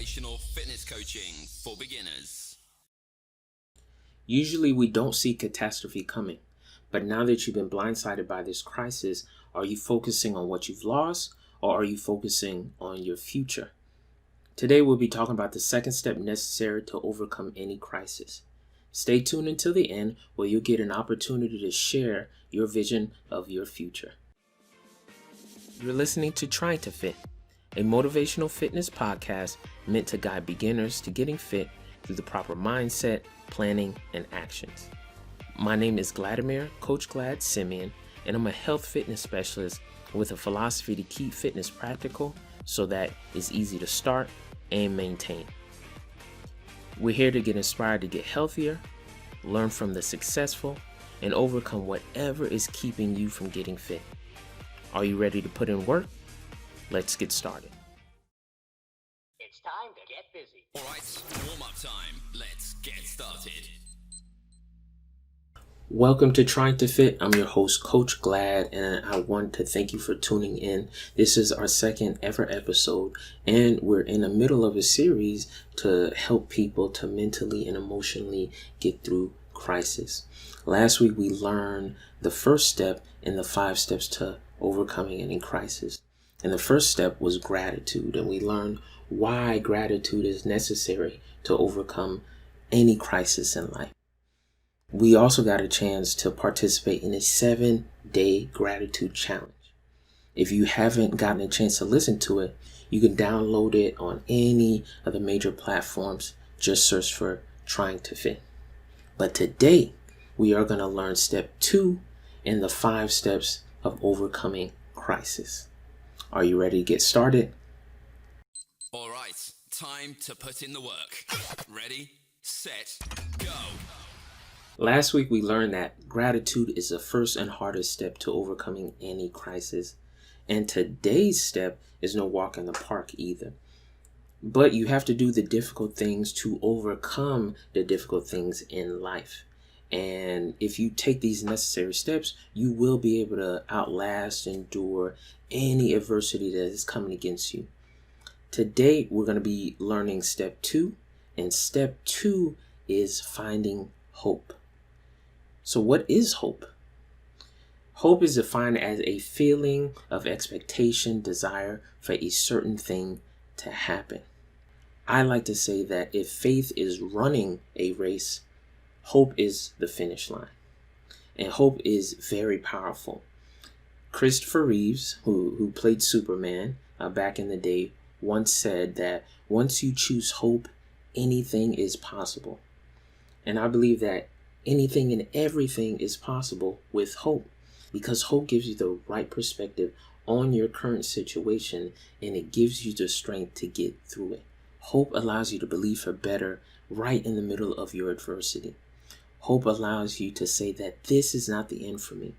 motivational fitness coaching for beginners. Usually we don't see catastrophe coming, but now that you've been blindsided by this crisis, are you focusing on what you've lost or are you focusing on your future? Today we'll be talking about the second step necessary to overcome any crisis. Stay tuned until the end where you'll get an opportunity to share your vision of your future. You're listening to Trying to Fit, a motivational fitness podcast meant to guide beginners to getting fit through the proper mindset, planning, and actions. My name is Vladimir, Coach Glad Simeon, and I'm a health fitness specialist with a philosophy to keep fitness practical so that it's easy to start and maintain. We're here to get inspired to get healthier, learn from the successful, and overcome whatever is keeping you from getting fit. Are you ready to put in work? Let's get started. It's time to get busy. All right, warm-up time. Let's get started. Welcome to Trying to Fit. I'm your host, Coach Glad, and I want to thank you for tuning in. This is our second ever episode, and we're in the middle of a series to help people to mentally and emotionally get through crisis. Last week, we learned the first step in the 5 steps to overcoming any crisis. And the first step was gratitude, and we learned why gratitude is necessary to overcome any crisis in life. We also got a chance to participate in a 7-day gratitude challenge. If you haven't gotten a chance to listen to it, you can download it on any of the major platforms. Just search for Trying to Fit. But today, we are going to learn step 2 in the 5 steps of overcoming crisis. Are you ready to get started? All right, time to put in the work. Ready, set, go. Last week, we learned that gratitude is the first and hardest step to overcoming any crisis. And today's step is no walk in the park either. But you have to do the difficult things to overcome the difficult things in life. And if you take these necessary steps, you will be able to outlast, endure any adversity that is coming against you. Today, we're going to be learning step 2. And step 2 is finding hope. So what is hope? Hope is defined as a feeling of expectation, desire for a certain thing to happen. I like to say that if faith is running a race, hope is the finish line. And hope is very powerful. Christopher Reeves, who played Superman back in the day, once said that once you choose hope, anything is possible. And I believe that anything and everything is possible with hope, because hope gives you the right perspective on your current situation, and it gives you the strength to get through it. Hope allows you to believe for better right in the middle of your adversity. Hope allows you to say that this is not the end for me.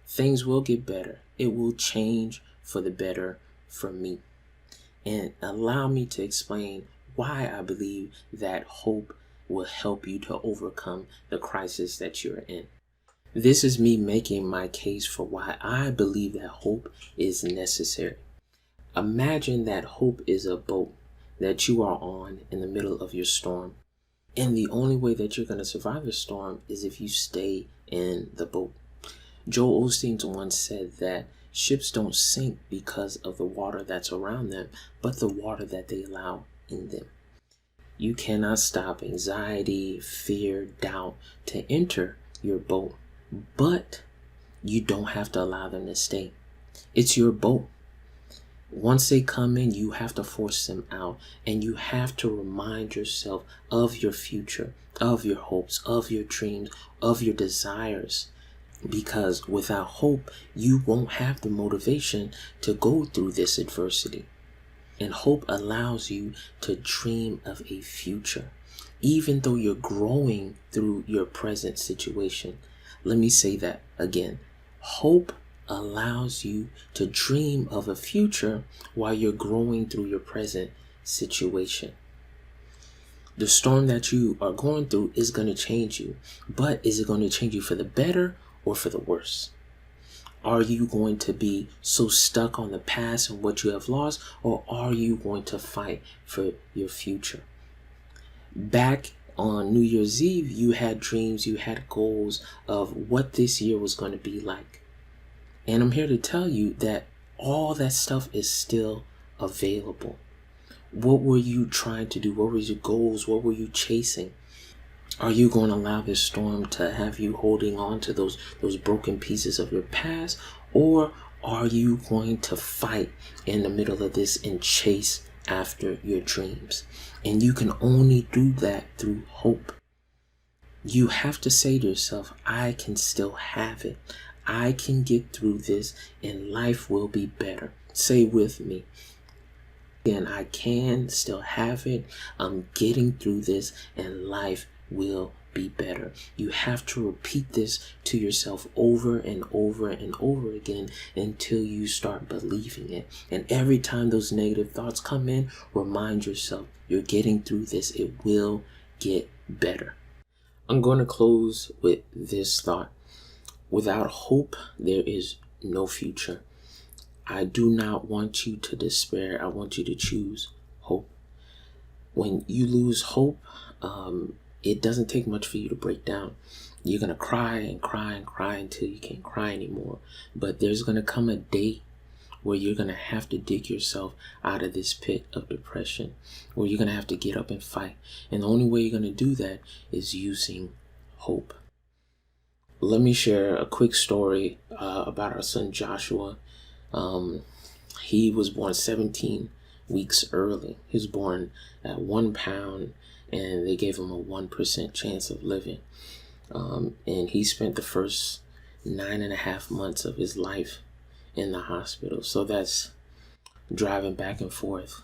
Things will get better. It will change for the better for me. And allow me to explain why I believe that hope will help you to overcome the crisis that you're in. This is me making my case for why I believe that hope is necessary. Imagine that hope is a boat that you are on in the middle of your storm. And the only way that you're going to survive the storm is if you stay in the boat. Joel Osteen once said that ships don't sink because of the water that's around them, but the water that they allow in them. You cannot stop anxiety, fear, doubt to enter your boat, but you don't have to allow them to stay. It's your boat. Once they come in, you have to force them out, and you have to remind yourself of your future, of your hopes, of your dreams, of your desires. Because without hope, you won't have the motivation to go through this adversity. And hope allows you to dream of a future, even though you're growing through your present situation. Let me say that again. Hope allows you to dream of a future while you're growing through your present situation. The storm that you are going through is going to change you, but is it going to change you for the better or for the worse? Are you going to be so stuck on the past and what you have lost, or are you going to fight for your future? Back on New Year's Eve, you had dreams, you had goals of what this year was going to be like. And I'm here to tell you that all that stuff is still available. What were you trying to do? What were your goals? What were you chasing? Are you going to allow this storm to have you holding on to those broken pieces of your past? Or are you going to fight in the middle of this and chase after your dreams? And you can only do that through hope. You have to say to yourself, I can still have it. I can get through this and life will be better. Say with me. And I can still have it. I'm getting through this and life will be better. You have to repeat this to yourself over and over and over again until you start believing it. And every time those negative thoughts come in, remind yourself you're getting through this. It will get better. I'm going to close with this thought. Without hope, there is no future. I do not want you to despair. I want you to choose hope. When you lose hope, it doesn't take much for you to break down. You're going to cry and cry and cry until you can't cry anymore. But there's going to come a day where you're going to have to dig yourself out of this pit of depression, where you're going to have to get up and fight. And the only way you're going to do that is using hope. Let me share a quick story about our son Joshua. He was born 17 weeks early. He was born at 1 pound and they gave him a 1% chance of living. And he spent the first 9.5 months of his life in the hospital. So that's driving back and forth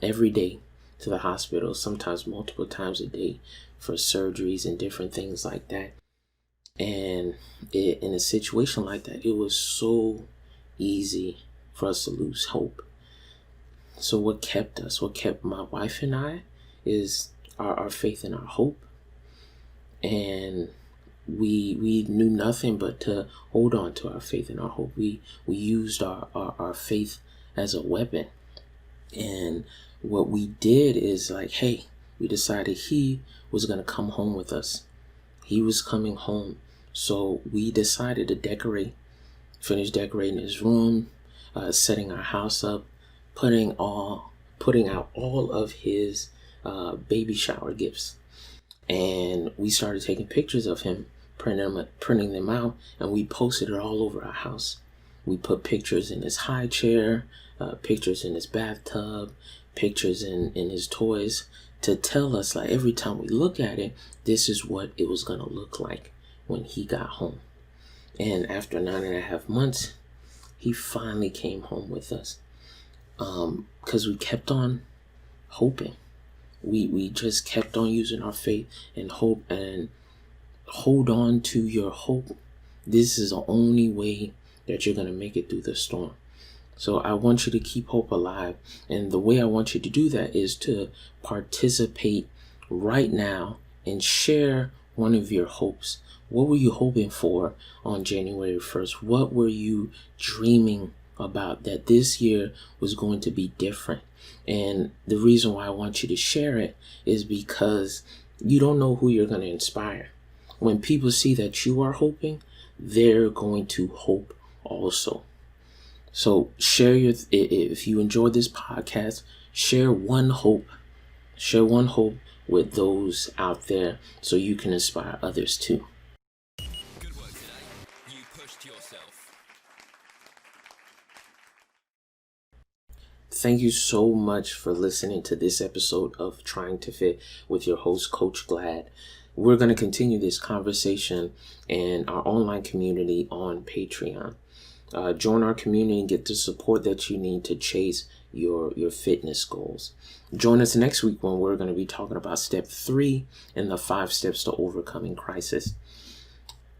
every day to the hospital, sometimes multiple times a day for surgeries and different things like that. And in a situation like that, it was so easy for us to lose hope. So what kept us, what kept my wife and I, is our faith and our hope. And we knew nothing but to hold on to our faith and our hope. We used our faith as a weapon. And what we did is like, hey, we decided he was going to come home with us. He was coming home. So we decided to finish decorating his room, setting our house up, putting out all of his baby shower gifts. And we started taking pictures of him, printing them out, and we posted it all over our house. We put pictures in his high chair, pictures in his bathtub, pictures in his toys, to tell us, like, every time we look at it, this is what it was going to look like when he got home. And after 9.5 months, he finally came home with us. Because we kept on hoping. We just kept on using our faith and hope, and hold on to your hope. This is the only way that you're going to make it through the storm. So I want you to keep hope alive. And the way I want you to do that is to participate right now and share one of your hopes. What were you hoping for on January 1st? What were you dreaming about that this year was going to be different? And the reason why I want you to share it is because you don't know who you're going to inspire. When people see that you are hoping, they're going to hope also. So share if you enjoyed this podcast, share one hope with those out there so you can inspire others too. Good work today. You pushed yourself. Thank you so much for listening to this episode of Trying to Fit with your host, Coach Glad. We're going to continue this conversation in our online community on Patreon. Join our community and get the support that you need to chase your fitness goals. Join us next week when we're going to be talking about step 3 in the 5 steps to overcoming crisis.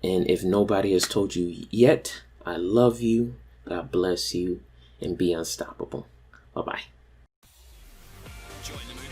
And if nobody has told you yet, I love you, God bless you, and be unstoppable. Bye-bye. Join the movement.